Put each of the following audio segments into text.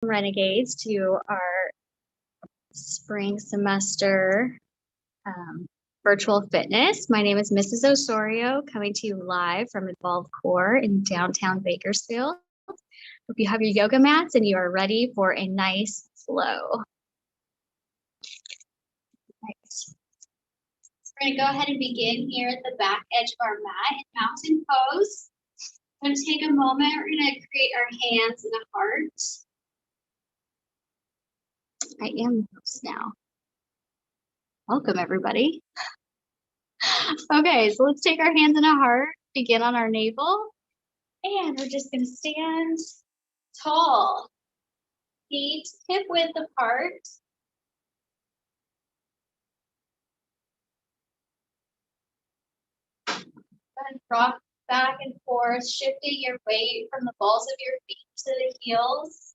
Renegades to our spring semester virtual fitness. My name is Mrs. Osorio, coming to you live from Evolve Core in downtown Bakersfield. Hope you have your yoga mats and you are ready for a nice flow. Right. We're going to go ahead and begin here at the back edge of our mat in mountain pose. I'm going to take a moment. We're going to create our hands and a heart. I am host now. Welcome, everybody. Okay, so let's take our hands and a heart, begin on our navel, and we're just going to stand tall. Feet hip width apart. And rock back and forth, shifting your weight from the balls of your feet to the heels.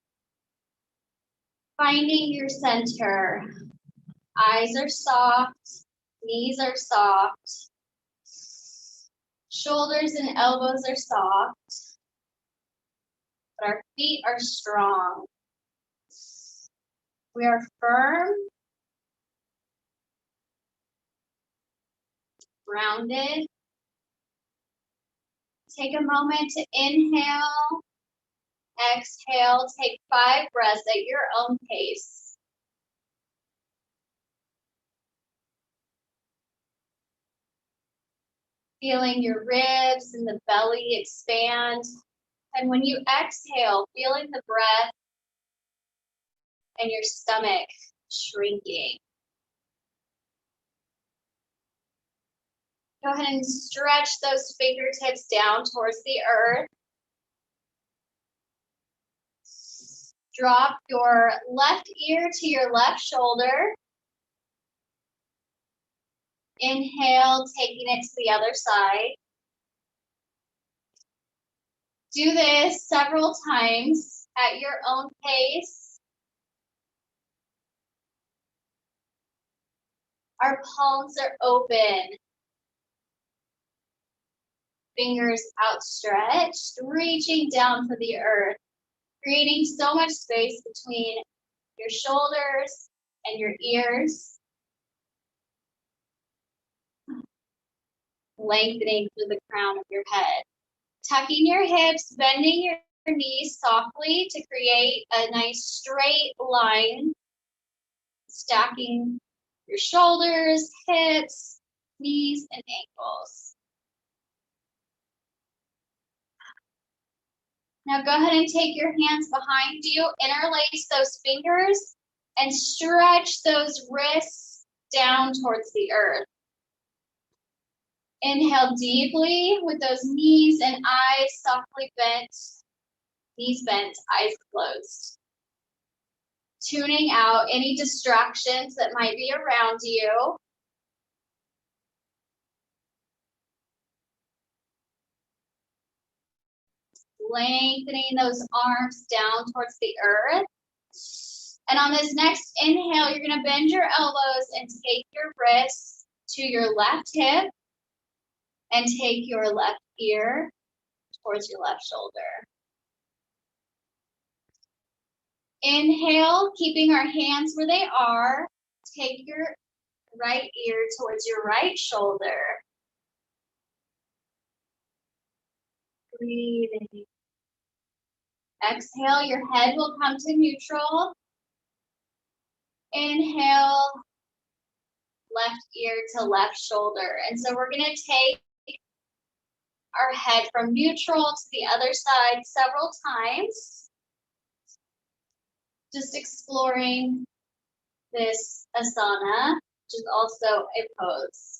Finding your center. Eyes are soft, knees are soft, shoulders and elbows are soft, but our feet are strong. We are firm, grounded. Take a moment to inhale, exhale, take 5 breaths at your own pace. Feeling your ribs and the belly expand. And when you exhale, feeling the breath and your stomach shrinking. Go ahead and stretch those fingertips down towards the earth. Drop your left ear to your left shoulder. Inhale, taking it to the other side. Do this several times at your own pace. Our palms are open. Fingers outstretched, reaching down to the earth, creating so much space between your shoulders and your ears. Lengthening through the crown of your head. Tucking your hips, bending your knees softly to create a nice straight line. Stacking your shoulders, hips, knees, and ankles. Now go ahead and take your hands behind you, interlace those fingers, and stretch those wrists down towards the earth. Inhale deeply with those knees and eyes softly bent, knees bent, eyes closed. Tuning out any distractions that might be around you. Lengthening those arms down towards the earth. And on this next inhale, you're going to bend your elbows and take your wrists to your left hip. And take your left ear towards your left shoulder. Inhale, keeping our hands where they are. Take your right ear towards your right shoulder. Breathing. Exhale, your head will come to neutral. Inhale, left ear to left shoulder. And so we're going to take our head from neutral to the other side several times. Just exploring this asana, which is also a pose.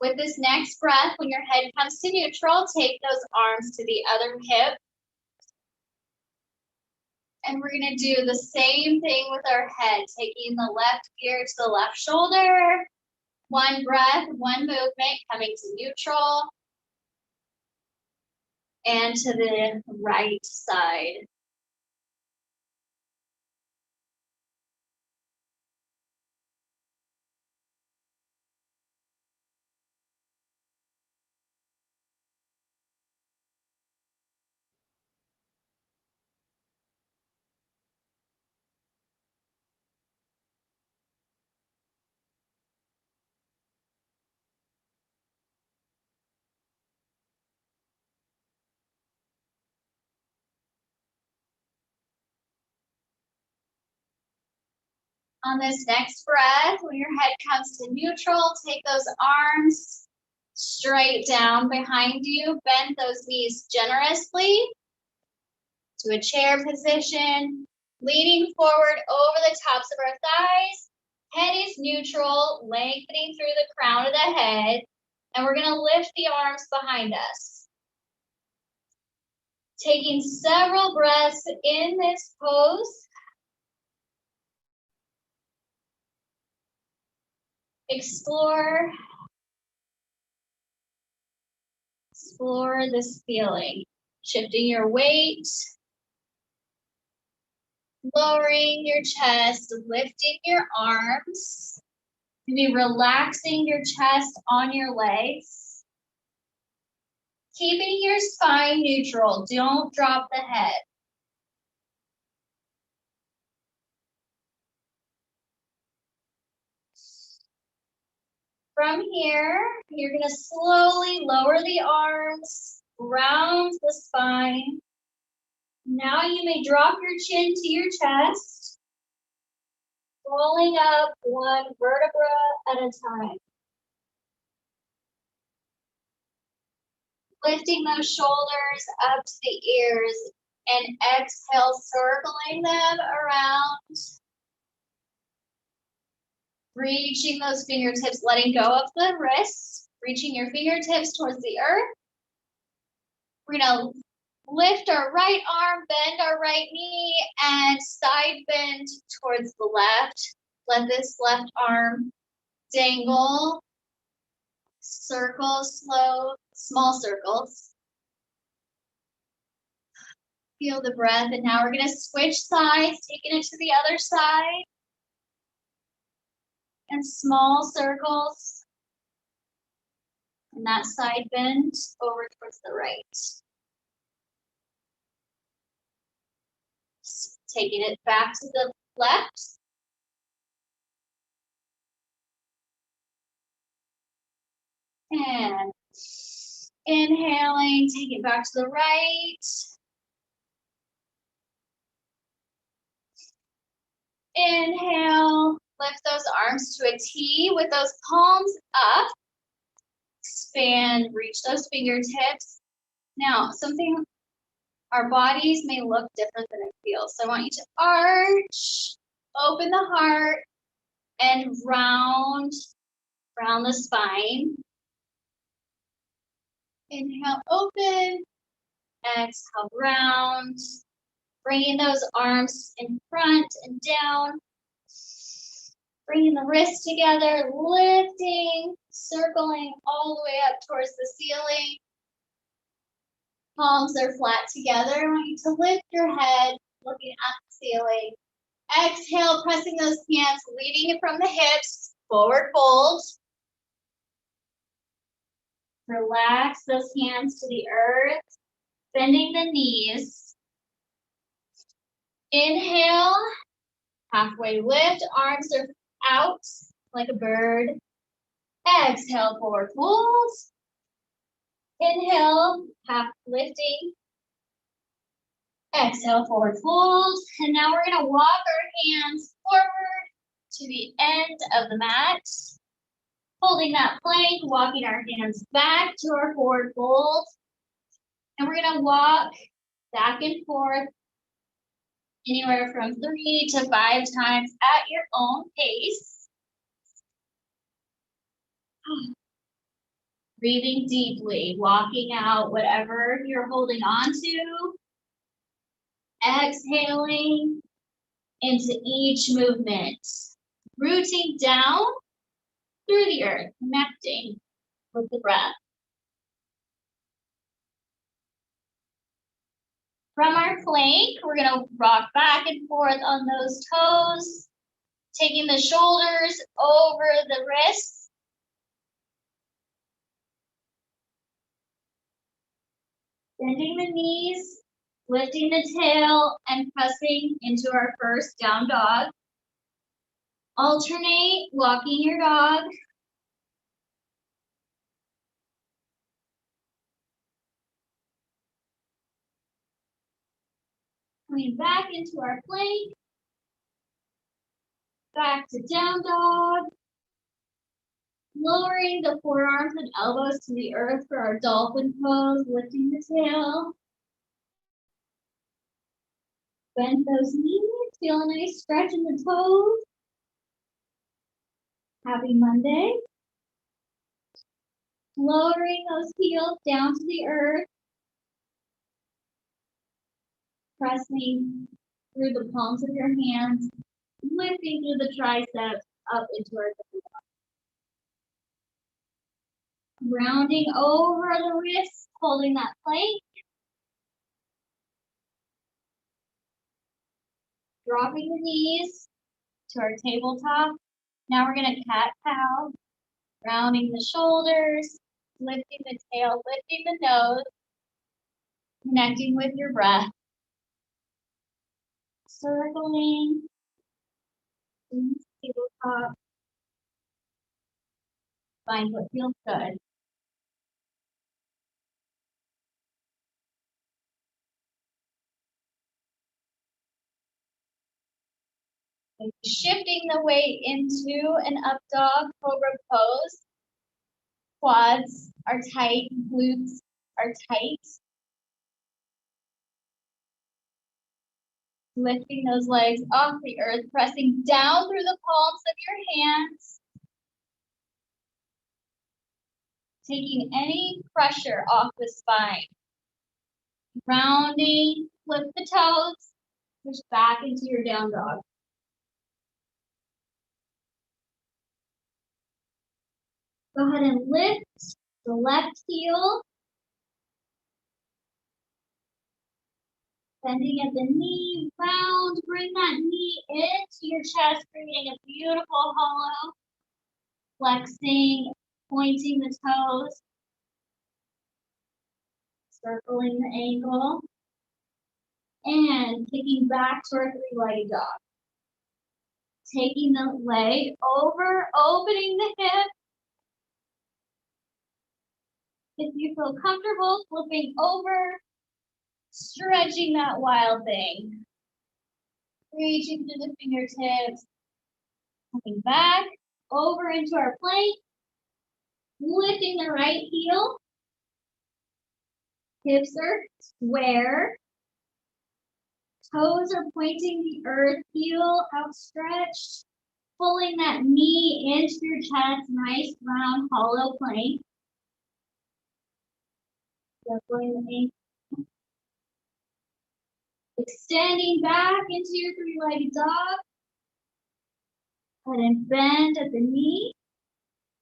With this next breath, when your head comes to neutral, take those arms to the other hip. And we're going to do the same thing with our head, taking the left ear to the left shoulder. One breath, one movement, coming to neutral. and to the right side. On this next breath, when your head comes to neutral, take those arms straight down behind you. Bend those knees generously to a chair position, leaning forward over the tops of our thighs. Head is neutral, lengthening through the crown of the head. And we're going to lift the arms behind us. Taking several breaths in this pose. Explore this feeling. Shifting your weight, lowering your chest, lifting your arms. Maybe relaxing your chest on your legs. Keeping your spine neutral. Don't drop the head. From here, you're going to slowly lower the arms, round the spine. Now you may drop your chin to your chest, rolling up one vertebra at a time. Lifting those shoulders up to the ears and exhale, circling them around. Reaching those fingertips, letting go of the wrists, reaching your fingertips towards the earth. We're gonna lift our right arm, bend our right knee, and side bend towards the left. Let this left arm dangle. Circle, small circles. Feel the breath, and now we're gonna switch sides, taking it to the other side. And small circles. And that side bend over towards the right. Taking it back to the left. And inhaling, take it back to the right. Inhale, lift those arms to a T with those palms up. Expand, reach those fingertips. Now, our bodies may look different than it feels. So I want you to arch, open the heart, and round the spine. Inhale, open. Exhale, round. Bringing those arms in front and down. Bringing the wrists together, lifting, circling all the way up towards the ceiling. Palms are flat together. I want you to lift your head, looking at the ceiling. Exhale, pressing those hands, leading it from the hips, forward fold. Relax those hands to the earth, bending the knees. Inhale, halfway lift, arms are out like a bird. Exhale, forward fold. Inhale, half lifting. Exhale, forward fold. And now we're gonna walk our hands forward to the end of the mat. Holding that plank, walking our hands back to our forward fold. And we're gonna walk back and forth anywhere from 3 to 5 times at your own pace. Breathing deeply, walking out whatever you're holding on to. Exhaling into each movement. Rooting down through the earth, connecting with the breath. From our plank, we're gonna rock back and forth on those toes, taking the shoulders over the wrists. Bending the knees, lifting the tail, and pressing into our first down dog. Alternate walking your dog. Coming back into our plank. Back to down dog. Lowering the forearms and elbows to the earth for our dolphin pose, lifting the tail. Bend those knees, feel a nice stretch in the toes. Happy Monday. Lowering those heels down to the earth. Pressing through the palms of your hands, lifting through the triceps up into our down dog. Rounding over the wrists, holding that plank. Dropping the knees to our tabletop. Now we're gonna cat-cow, rounding the shoulders, lifting the tail, lifting the nose, connecting with your breath. Circling in the tabletop. Find what feels good. And shifting the weight into an up dog cobra pose. Quads are tight, glutes are tight. Lifting those legs off the earth, pressing down through the palms of your hands. Taking any pressure off the spine. Rounding, flip the toes, push back into your down dog. Go ahead and lift the left heel. Bending at the knee, round, bring that knee into your chest, creating a beautiful hollow. Flexing, pointing the toes. Circling the ankle. And kicking back to our three-legged dog. Taking the leg over, opening the hip. If you feel comfortable, flipping over, stretching that wild thing. Reaching through the fingertips. Coming back, over into our plank. Lifting the right heel. Hips are square. Toes are pointing the earth, heel outstretched. Pulling that knee into your chest, nice round hollow plank. Circling the ankle. Extending back into your three-legged dog. And then bend at the knee.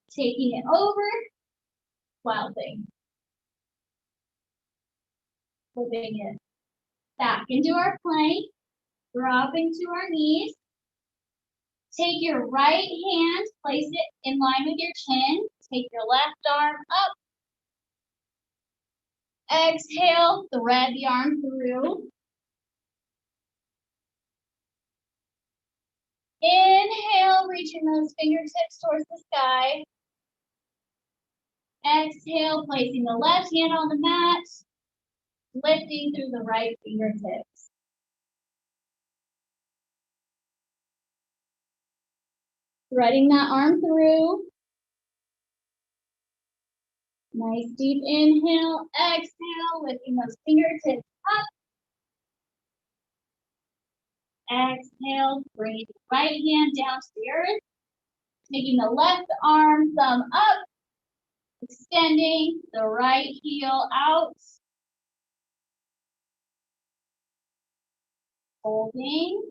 Taking it over. Wild thing. Flipping it back into our plank. Dropping to our knees. Take your right hand, place it in line with your chin. Take your left arm up. Exhale, thread the arm through. Inhale, reaching those fingertips towards the sky. Exhale, placing the left hand on the mat, lifting through the right fingertips. Threading that arm through. Nice deep inhale, exhale, lifting those fingertips up. Exhale, bring the right hand down to the earth. Taking the left arm, thumb up. Extending the right heel out. Holding.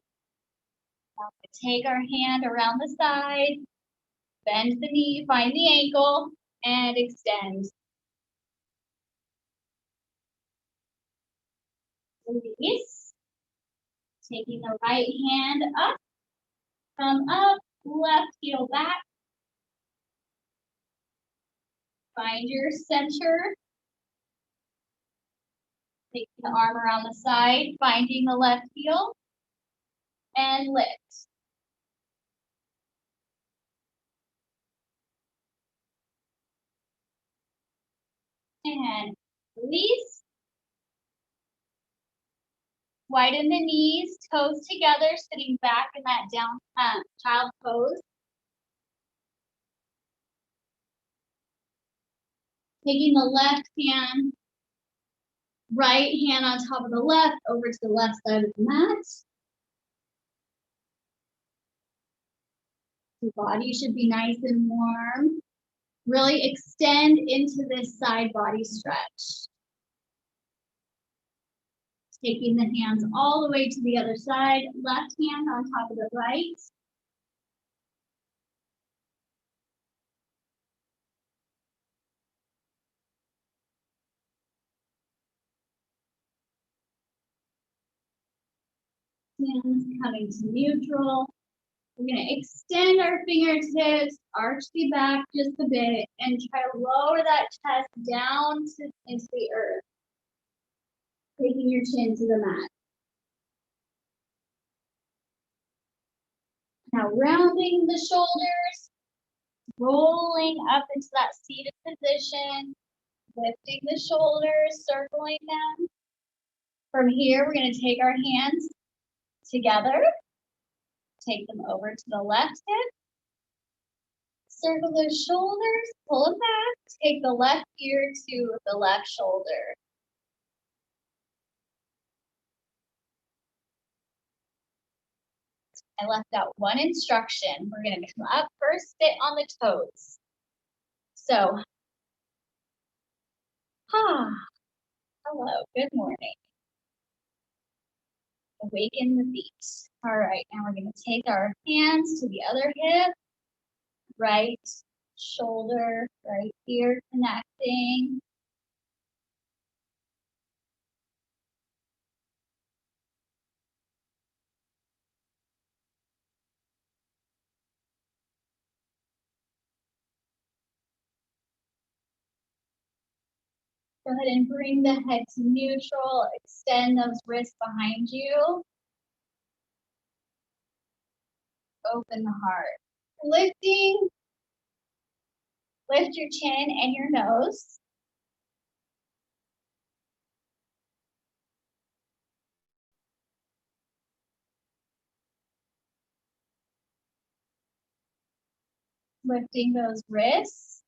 Now we take our hand around the side. Bend the knee, find the ankle, and extend. Release. Taking the right hand up, thumb up, left heel back. Find your center. Taking the arm around the side, finding the left heel, and lift. And release. Widen the knees, toes together, sitting back in that down child pose. Taking the left hand, right hand on top of the left, over to the left side of the mat. The body should be nice and warm. Really extend into this side body stretch. Taking the hands all the way to the other side, left hand on top of the right. Hands coming to neutral. We're going to extend our fingertips, arch the back just a bit, and try to lower that chest down into the earth. Taking your chin to the mat. Now rounding the shoulders, rolling up into that seated position, lifting the shoulders, circling them. From here, we're going to take our hands together, take them over to the left hip, circle those shoulders, pull them back, take the left ear to the left shoulder. I left out one instruction. We're going to come up first, sit on the toes. So, hello, good morning. Awaken the feet. All right, now we're going to take our hands to the other hip, right shoulder, right ear connecting. Go ahead and bring the head to neutral. Extend those wrists behind you. Open the heart. Lifting. Lift your chin and your nose. Lifting those wrists.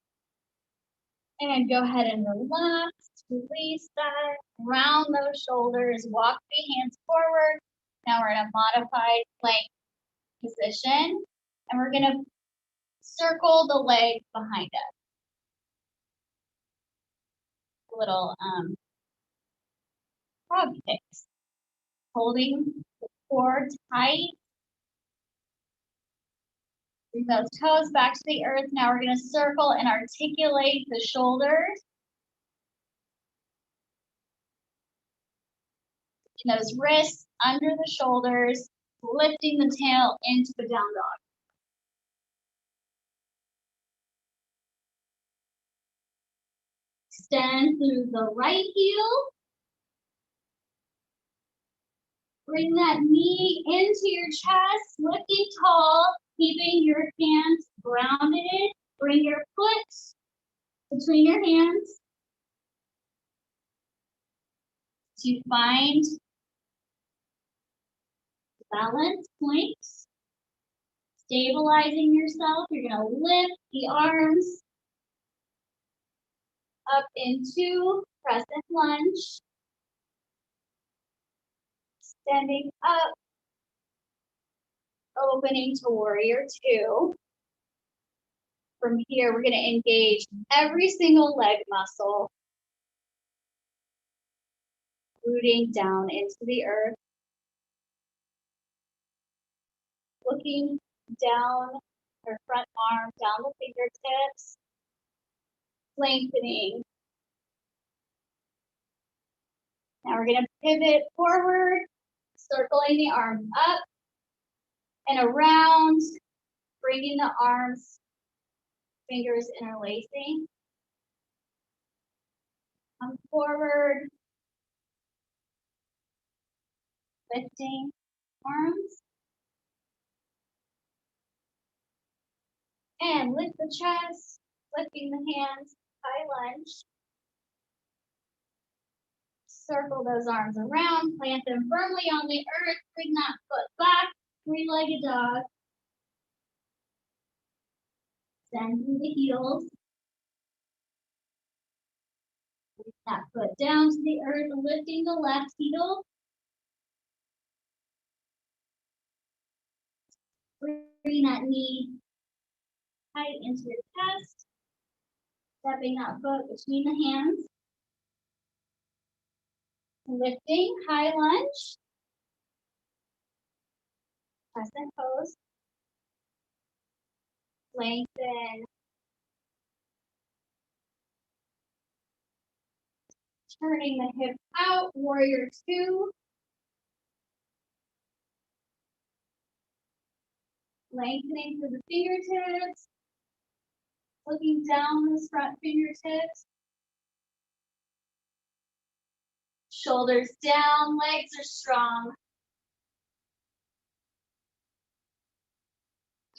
And go ahead and relax. Release that. Round those shoulders. Walk the hands forward. Now we're in a modified plank position. And we're going to circle the legs behind us. Little frog kicks. Holding the core tight. Bring those toes back to the earth. Now we're going to circle and articulate the shoulders. And those wrists under the shoulders, lifting the tail into the down dog. Extend through the right heel. Bring that knee into your chest, lifting tall, keeping your hands grounded. Bring your foot between your hands to find balance points. Stabilizing yourself, you're going to lift the arms up into crescent lunge. Standing up, opening to warrior two. From here, we're going to engage every single leg muscle, rooting down into the earth. Looking down our front arm, down the fingertips, lengthening. Now we're gonna pivot forward, circling the arms up and around, bringing the arms, fingers interlacing. Come forward, lifting arms. And lift the chest, lifting the hands, high lunge. Circle those arms around, plant them firmly on the earth, bring that foot back, three-legged dog. Send through the heels. Bring that foot down to the earth, lifting the left heel. Bring that knee tight into your chest. Stepping that foot between the hands. Lifting, high lunge. Crescent pose. Lengthen. Turning the hips out, warrior two. Lengthening through the fingertips. Looking down those front fingertips. Shoulders down, legs are strong.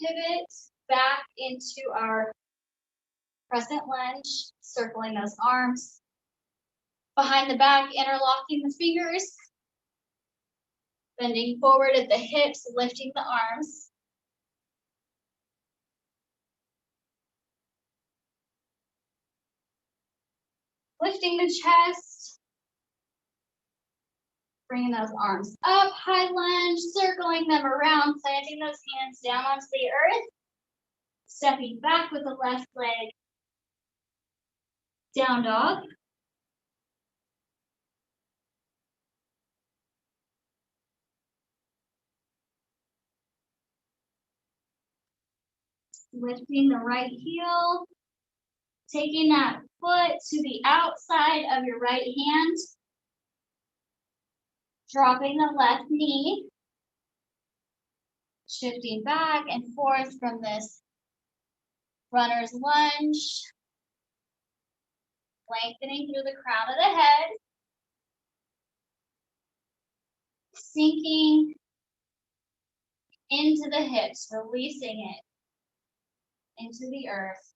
Pivot back into our crescent lunge, circling those arms. Behind the back, interlocking the fingers. Bending forward at the hips, lifting the arms. Lifting the chest. Bringing those arms up, high lunge, circling them around, planting those hands down onto the earth. Stepping back with the left leg. Down dog. Lifting the right heel. Taking that foot to the outside of your right hand. Dropping the left knee. Shifting back and forth from this runner's lunge. Lengthening through the crown of the head. Sinking into the hips, releasing it into the earth.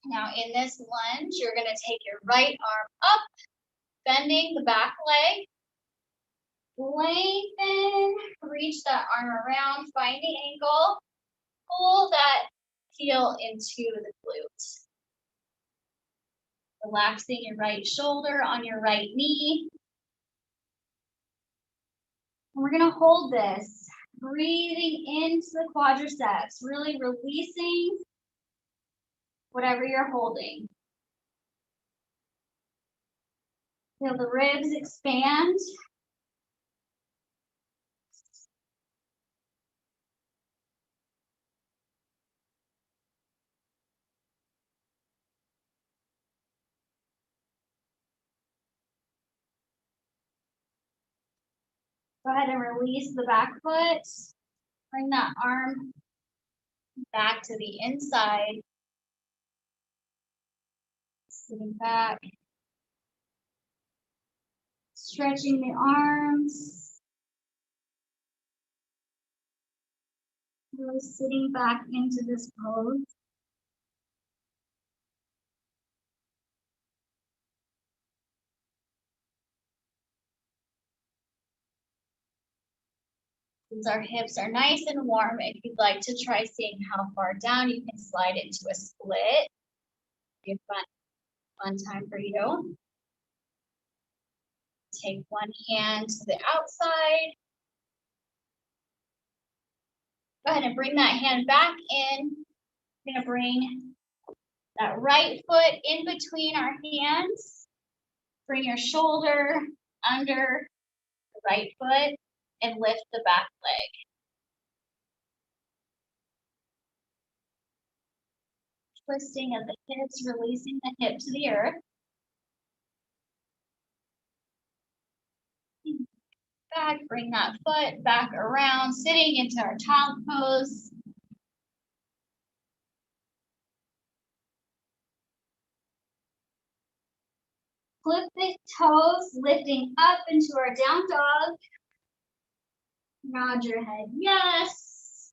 Now in this lunge, you're going to take your right arm up, bending the back leg. Lengthen, reach that arm around, find the ankle, pull that heel into the glute. Relaxing your right shoulder on your right knee. And we're going to hold this, breathing into the quadriceps, really releasing whatever you're holding. Feel the ribs expand. Go ahead and release the back foot. Bring that arm back to the inside. Sitting back. Stretching the arms. Really sitting back into this pose. Since our hips are nice and warm, if you'd like to try seeing how far down, you can slide into a split. Be a fun time for you. Take one hand to the outside. Go ahead and bring that hand back in. We're gonna bring that right foot in between our hands. Bring your shoulder under the right foot. and lift the back leg. Twisting of the hips, releasing the hip to the earth. Back, bring that foot back around, sitting into our child pose. Flip the toes, lifting up into our down dog. Nod your head, yes.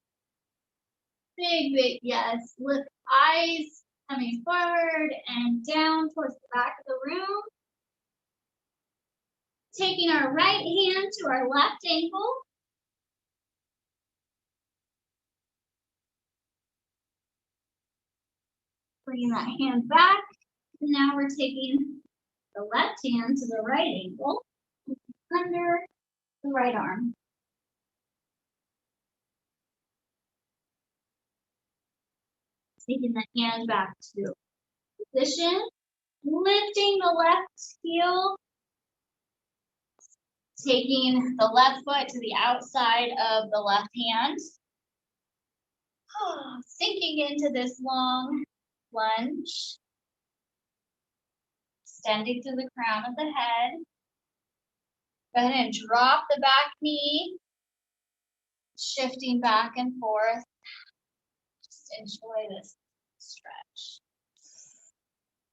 Big yes. Lift eyes coming forward and down towards the back of the room. Taking our right hand to our left ankle. Bringing that hand back. And now we're taking the left hand to the right ankle, under the right arm. Taking the hand back to position, lifting the left heel, taking the left foot to the outside of the left hand, sinking into this long lunge, extending through the crown of the head. Go ahead and drop the back knee, shifting back and forth. Just enjoy this stretch.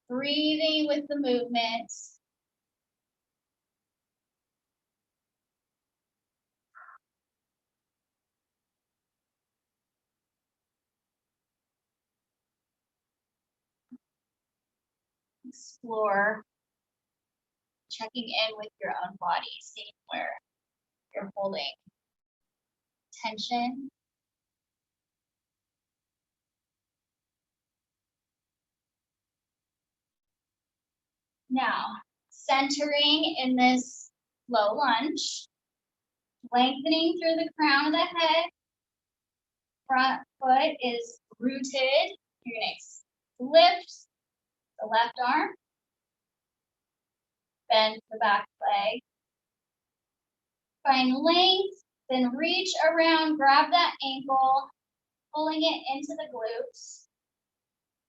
Breathing with the movement. Explore, checking in with your own body, seeing where you're holding tension. Now, centering in this low lunge, lengthening through the crown of the head. Front foot is rooted. You're going to lift the left arm, bend the back leg. Find length, then reach around, grab that ankle, pulling it into the glutes.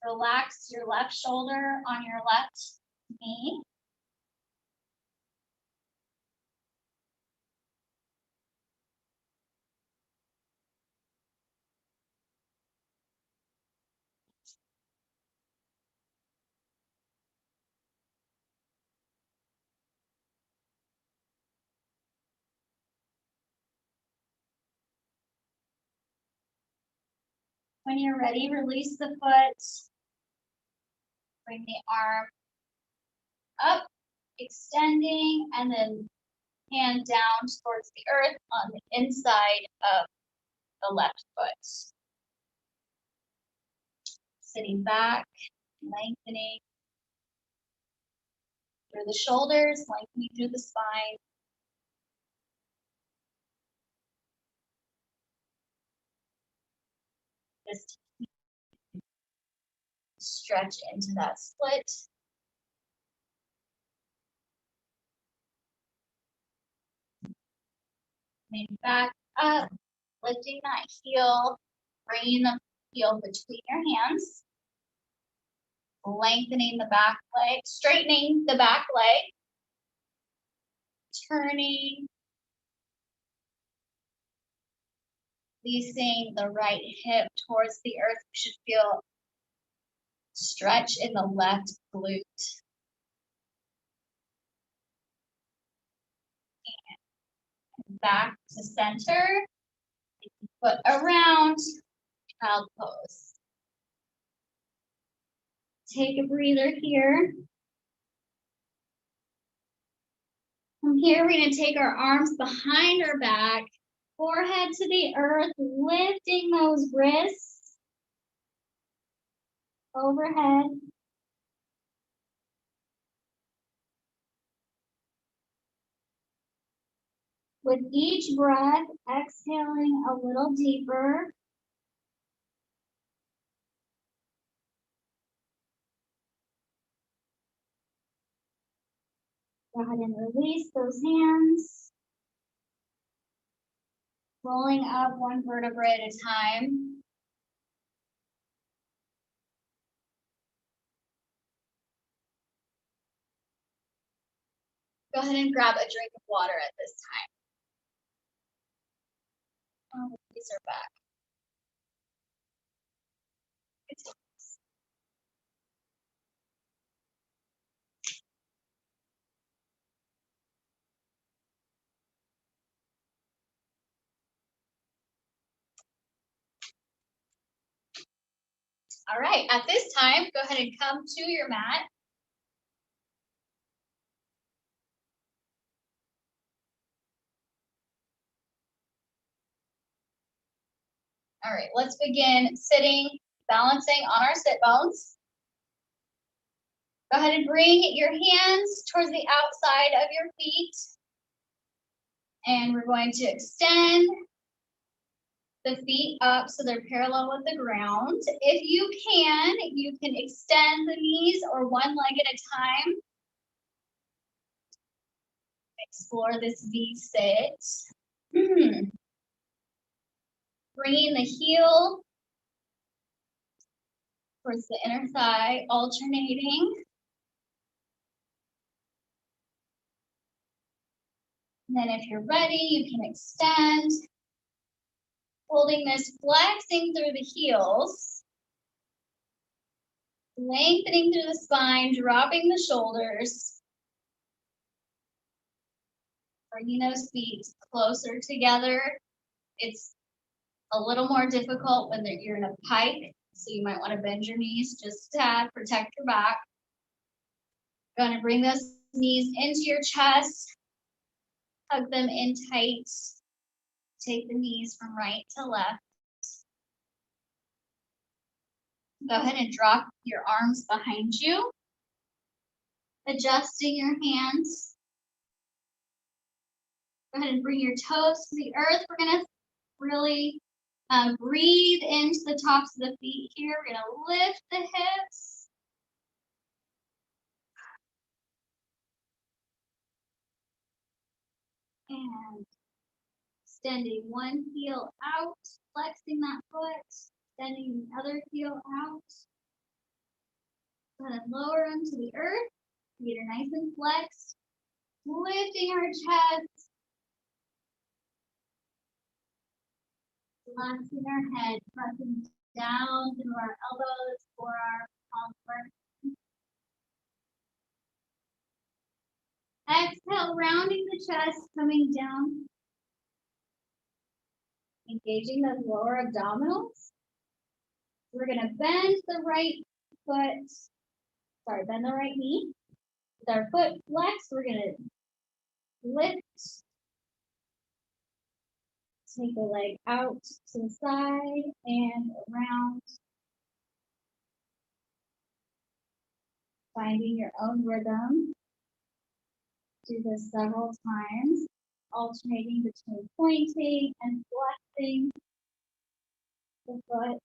Relax your left shoulder on your left knee. When you're ready, release the foot. Bring the arm up, extending, and then hand down towards the earth on the inside of the left foot. Sitting back, lengthening through the shoulders, lengthening through the spine. Just stretch into that split. Maybe back up, lifting that heel, bringing the heel between your hands, lengthening the back leg, straightening the back leg, turning, releasing the right hip towards the earth. You should feel stretch in the left glute. And back to center. Foot around, child pose. Take a breather here. From here, we're going to take our arms behind our back, forehead to the earth, lifting those wrists overhead. With each breath, exhaling a little deeper. Go ahead and release those hands. Rolling up one vertebra at a time. Go ahead and grab a drink of water at this time. Oh, these are back. All right, at this time, go ahead and come to your mat. All right, let's begin sitting, balancing on our sit bones. Go ahead and bring your hands towards the outside of your feet. And we're going to extend the feet up so they're parallel with the ground. If you can extend the knees or one leg at a time. Explore this V-sit. Bringing the heel towards the inner thigh, alternating. And then if you're ready, you can extend. Holding this, flexing through the heels. Lengthening through the spine, dropping the shoulders. Bringing those feet closer together. It's a little more difficult when you're in a pike, so you might want to bend your knees just to protect your back. Going to bring those knees into your chest. Hug them in tight. Take the knees from right to left. Go ahead and drop your arms behind you. Adjusting your hands. Go ahead and bring your toes to the earth. We're going to really breathe into the tops of the feet here. We're going to lift the hips. And extending one heel out, flexing that foot, extending the other heel out. Go ahead and lower them to the earth. Feet are nice and flexed. Lifting our chest. Relaxing our head, pressing down through our elbows, forearms, palms. Exhale, rounding the chest, coming down. Engaging those lower abdominals. We're going to bend the right knee. With our foot flexed, we're going to lift. Take the leg out to the side and around. Finding your own rhythm. Do this several times, alternating between pointing and flexing the foot.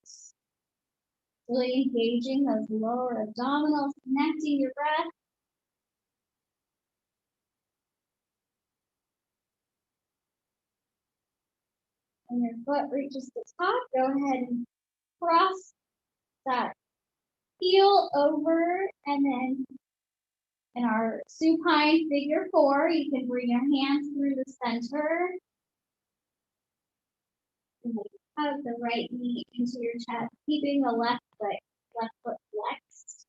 Really engaging those lower abdominals, connecting your breath. When your foot reaches the top, go ahead and cross that heel over, and then in our supine figure 4, you can bring your hands through the center. And hug the right knee into your chest, keeping the left foot flexed.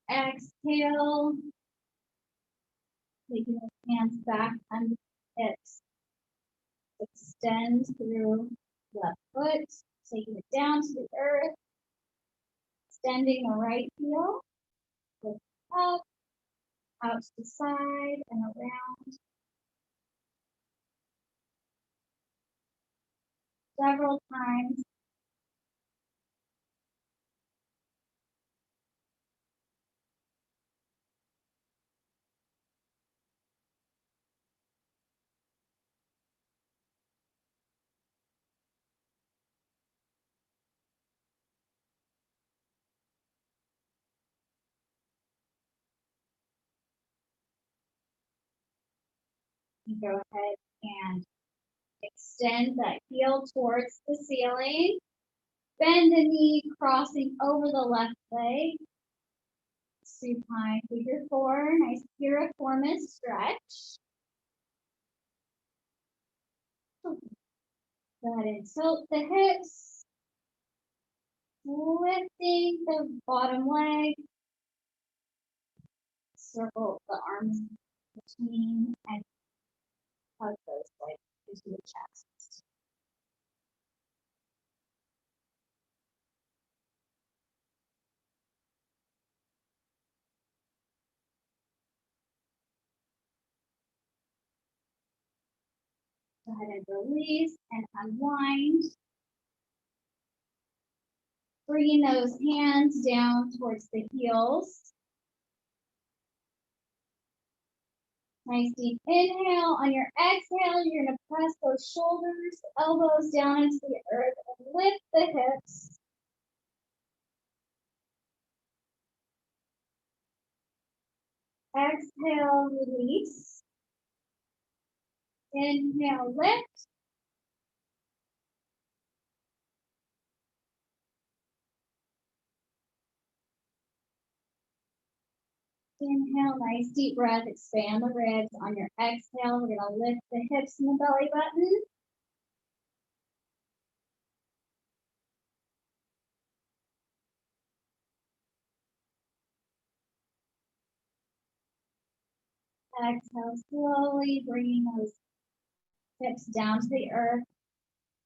Exhale. Taking the hands back under the hips. Extend through left foot, taking it down to the earth. Extending the right heel. Lift up, out to the side and around. Several times. You go ahead and extend that heel towards the ceiling. Bend the knee, crossing over the left leg. Supine figure four, nice piriformis stretch. Go ahead and tilt the hips, lifting the bottom leg. Circle the arms between and hug those legs into the chest. Go ahead and release and unwind. Bringing those hands down towards the heels. Nice deep inhale. On your exhale, you're going to press those shoulders, elbows down into the earth and lift the hips. Exhale, release. Inhale, lift. Inhale, nice deep breath, expand the ribs. On your exhale, we're gonna lift the hips and the belly button. Exhale, slowly bringing those hips down to the earth.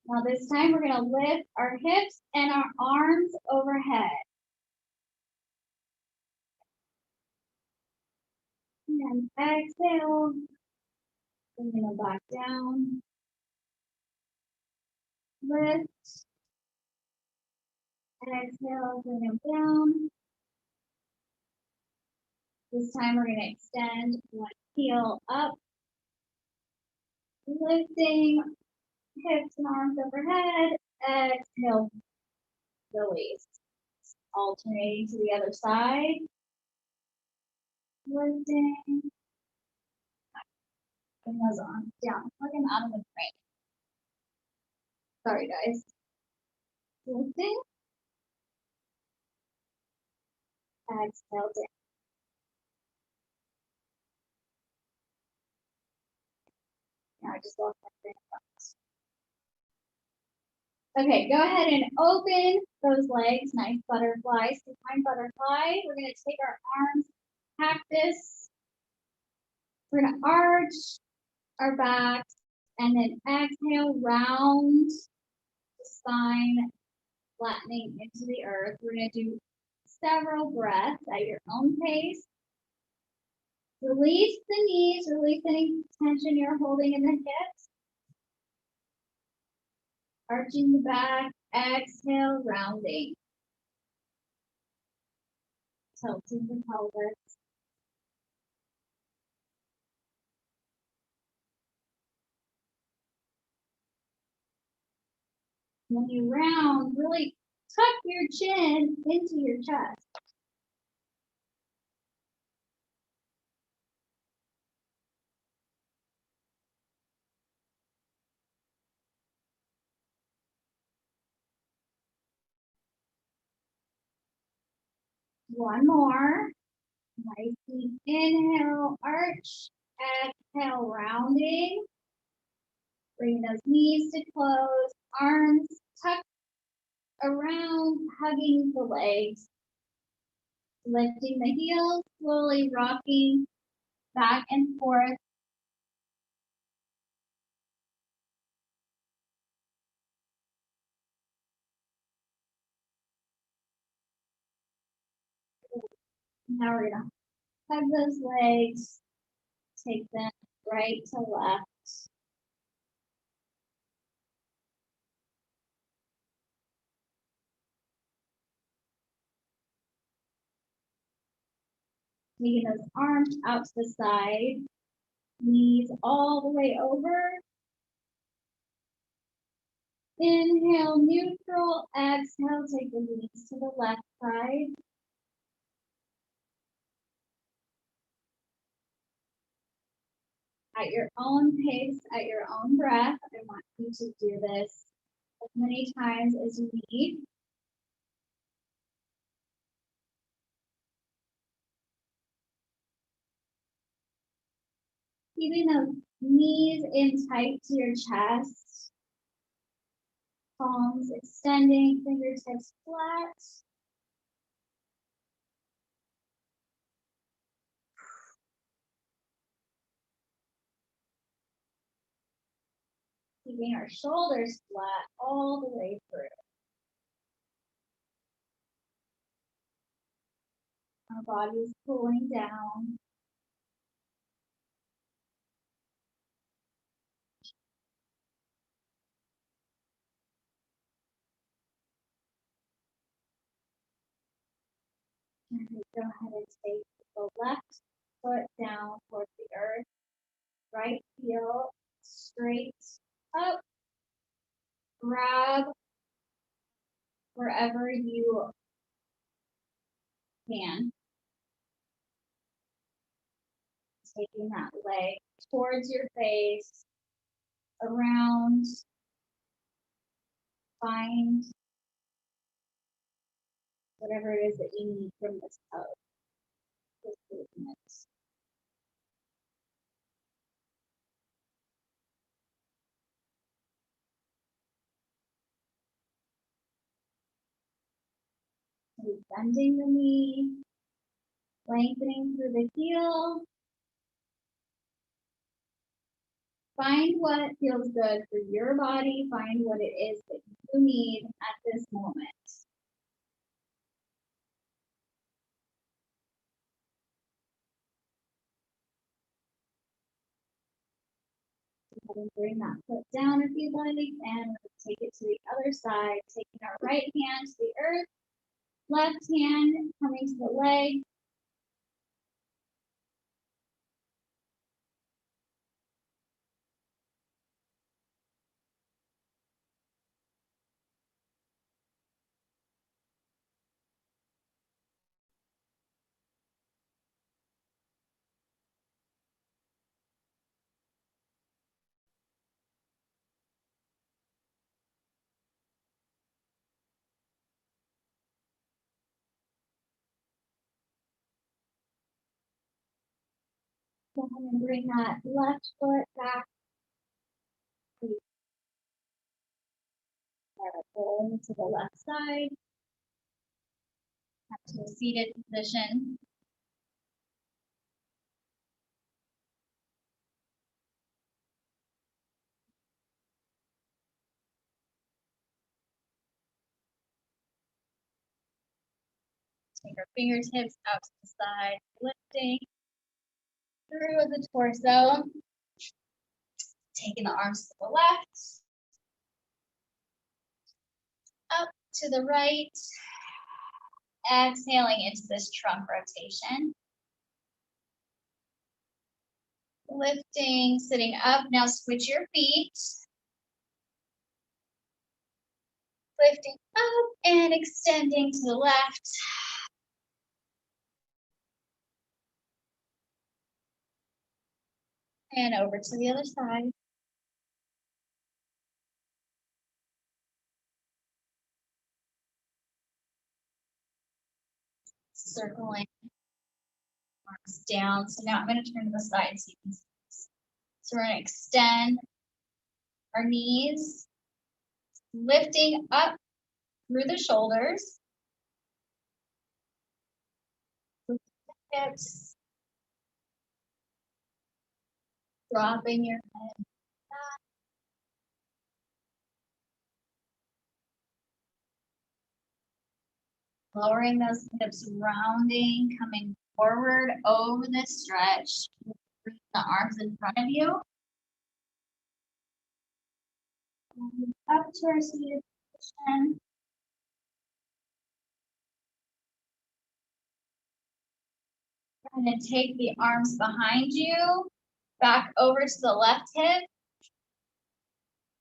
Now this time we're gonna lift our hips and our arms overhead. And exhale, bringing them back down. Lift. Exhale, bring them down. This time we're gonna extend one heel up. Lifting hips and arms overhead. Exhale, release. Alternating to the other side. Lifting. Bring those arms down. Plug them out of the frame. Sorry, guys. Lifting. Exhale down. Now I just lost my train of thought. Okay, go ahead and open those legs. Nice butterfly, supine butterfly. We're going to take our arms, cactus. We're going to arch our backs and then exhale, round the spine, flattening into the earth. We're going to do several breaths at your own pace. Release the knees, release any tension you're holding in the hips. Arching the back, exhale, rounding. Tilting the pelvis. When you round, really tuck your chin into your chest. One more. Nice deep inhale, arch, exhale, rounding. Bring those knees to close, arms tucked around, hugging the legs. Lifting the heels, slowly rocking back and forth. Now we're gonna hug those legs, take them right to left. Taking those arms out to the side, knees all the way over. Inhale, neutral. Exhale, take the knees to the left side. At your own pace, at your own breath. I want you to do this as many times as you need. Keeping the knees in tight to your chest. Palms extending, fingertips flat. Keeping our shoulders flat all the way through. Our body is cooling down. And go ahead and take the left foot down towards the earth. Right heel straight up. Grab wherever you can. Taking that leg towards your face, around. Find whatever it is that you need from this pose, this movement. So bending the knee, lengthening through the heel. Find what feels good for your body. Find what it is that you need at this moment. And bring that foot down if you'd like, and take it to the other side. Taking our right hand to the earth, left hand coming to the leg. Go ahead and bring that left foot back. Roll to the left side. Back to a seated position. Take our fingertips out to the side, lifting through the torso. Taking the arms to the left, up to the right. Exhaling into this trunk rotation. Lifting, sitting up. Now switch your feet. Lifting up and extending to the left. And over to the other side. Circling arms down. So now I'm going to turn to the side so you can see this. So we're going to extend our knees, lifting up through the shoulders. Hips. Dropping your head back. Lowering those hips, rounding, coming forward over this stretch. Bring the arms in front of you. Up to our seated position. We're going to take the arms behind you, back over to the left hip.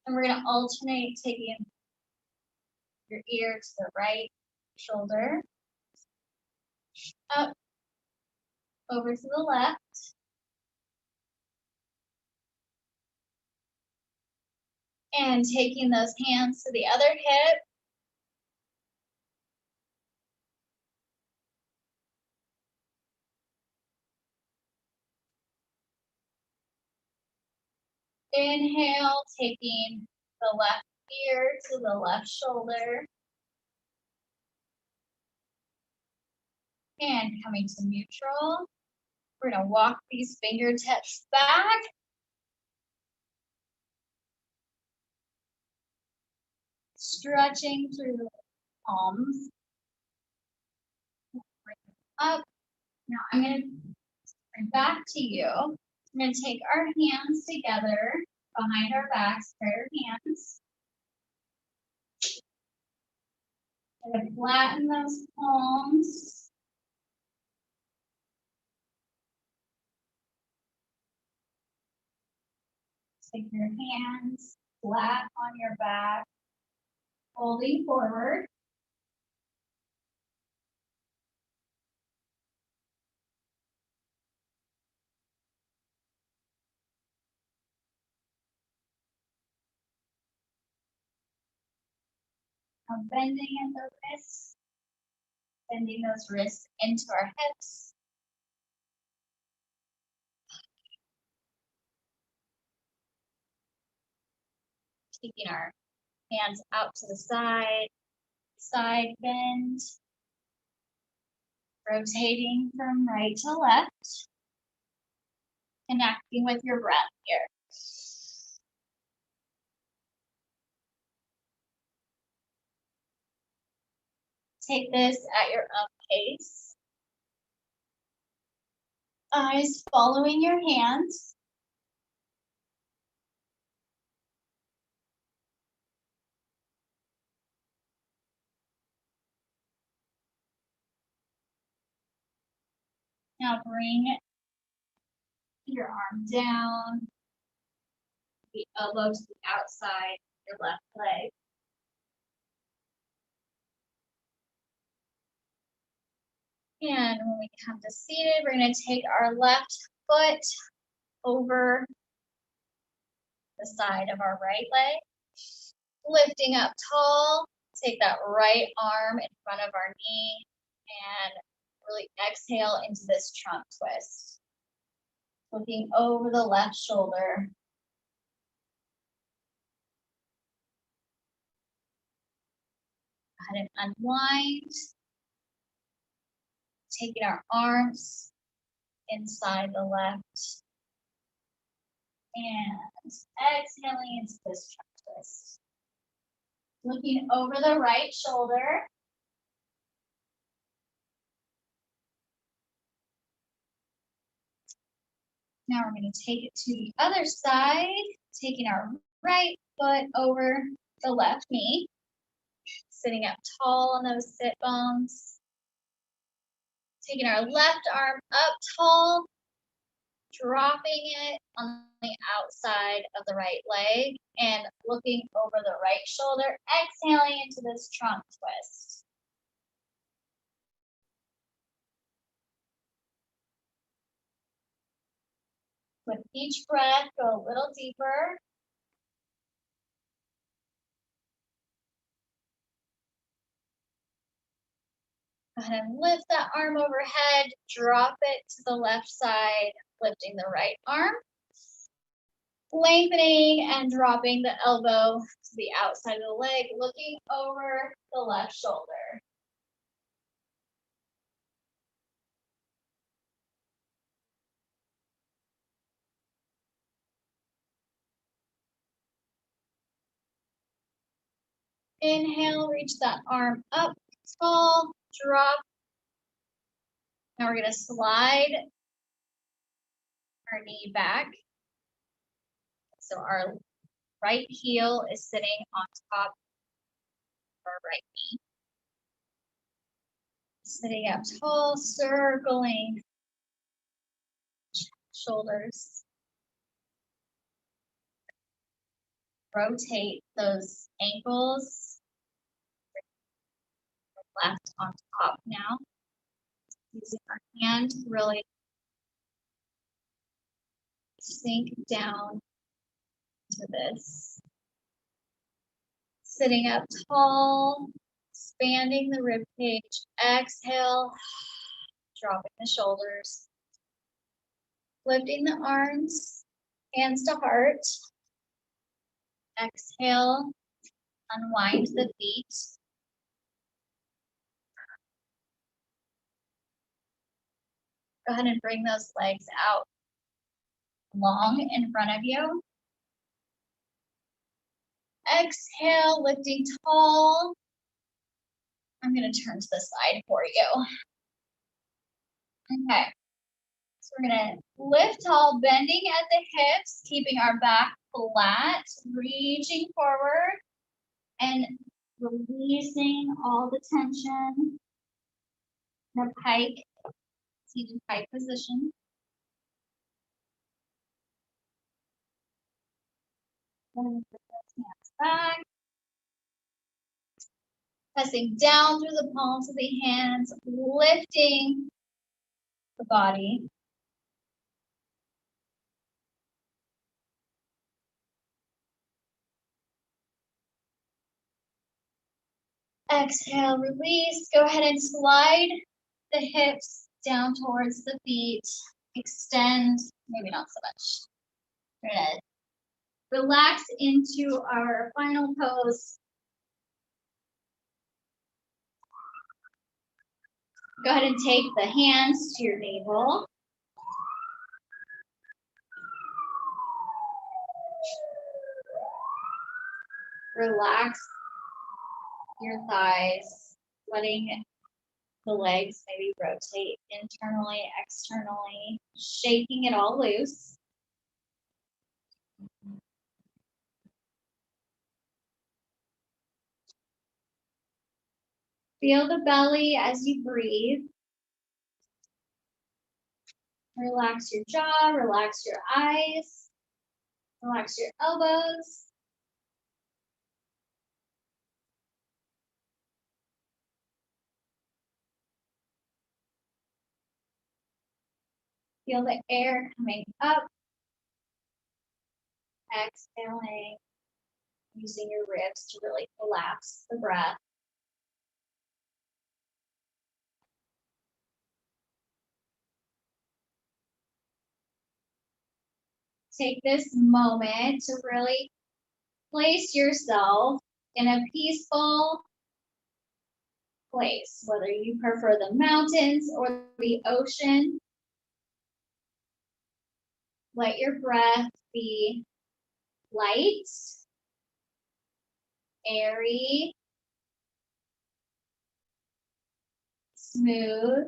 And we're going to alternate taking your ear to the right shoulder. Up, over to the left. And taking those hands to the other hip. Inhale, taking the left ear to the left shoulder. And coming to neutral. We're going to walk these fingertips back. Stretching through the palms. Bring them up. Now I'm going to bring back to you. We're going to take our hands together behind our backs, prayer hands. And flatten those palms. Take your hands flat on your back, folding forward. Now bending at the wrists, bending those wrists into our hips. Taking our hands out to the side, side bend. Rotating from right to left. Connecting with your breath here. Take this at your own pace. Eyes following your hands. Now bring your arm down, the elbow to the outside of your left leg. And when we come to seated, we're going to take our left foot over the side of our right leg. Lifting up tall, take that right arm in front of our knee and really exhale into this trunk twist. Looking over the left shoulder. Go ahead and unwind. Taking our arms inside the left. And exhaling into this trunk twist. Looking over the right shoulder. Now we're going to take it to the other side, taking our right foot over the left knee, sitting up tall on those sit bones. Taking our left arm up tall, dropping it on the outside of the right leg and looking over the right shoulder, exhaling into this trunk twist. With each breath, go a little deeper. Go ahead and lift that arm overhead, drop it to the left side, lifting the right arm. Lengthening and dropping the elbow to the outside of the leg, looking over the left shoulder. Inhale, reach that arm up, tall, drop. Now we're going to slide our knee back. So our right heel is sitting on top of our right knee. Sitting up tall, circling shoulders. Rotate those ankles. Left on top now. Using our hand to really sink down to this. Sitting up tall, expanding the rib cage. Exhale, dropping the shoulders. Lifting the arms, hands to heart. Exhale, unwind the feet. Go ahead and bring those legs out long in front of you. Exhale, lifting tall. I'm going to turn to the side for you. Okay. So we're going to lift tall, bending at the hips, keeping our back flat, reaching forward and releasing all the tension. The pike, seated pike position. Put those hands back. Pressing down through the palms of the hands, lifting the body. Exhale, release. Go ahead and slide the hips down towards the feet. Extend, maybe not so much. We're gonna relax into our final pose. Go ahead and take the hands to your navel. Relax your thighs, letting the legs maybe rotate internally, externally, shaking it all loose. Feel the belly as you breathe. Relax your jaw, relax your eyes, relax your elbows. Feel the air coming up, exhaling, using your ribs to really collapse the breath. Take this moment to really place yourself in a peaceful place, whether you prefer the mountains or the ocean. Let your breath be light, airy, smooth.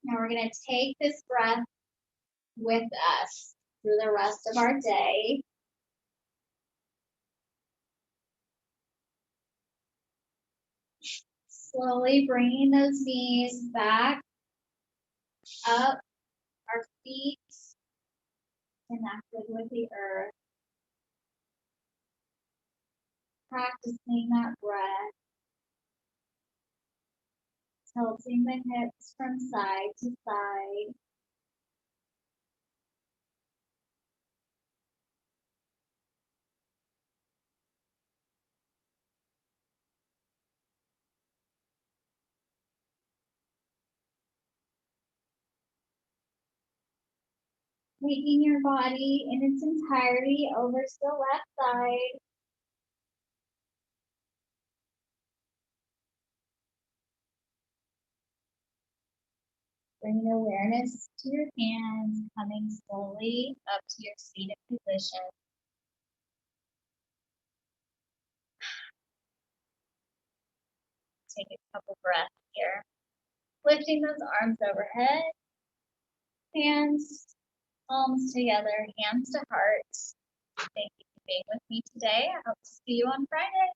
Now we're going to take this breath with us through the rest of our day. Slowly bringing those knees back up, our feet connected with the earth. Practicing that breath. Tilting the hips from side to side. Taking your body in its entirety over to the left side. Bringing awareness to your hands, coming slowly up to your seated position. take a couple breaths here. Lifting those arms overhead, hands, palms together, hands to heart. Thank you for being with me today. I hope to see you on Friday.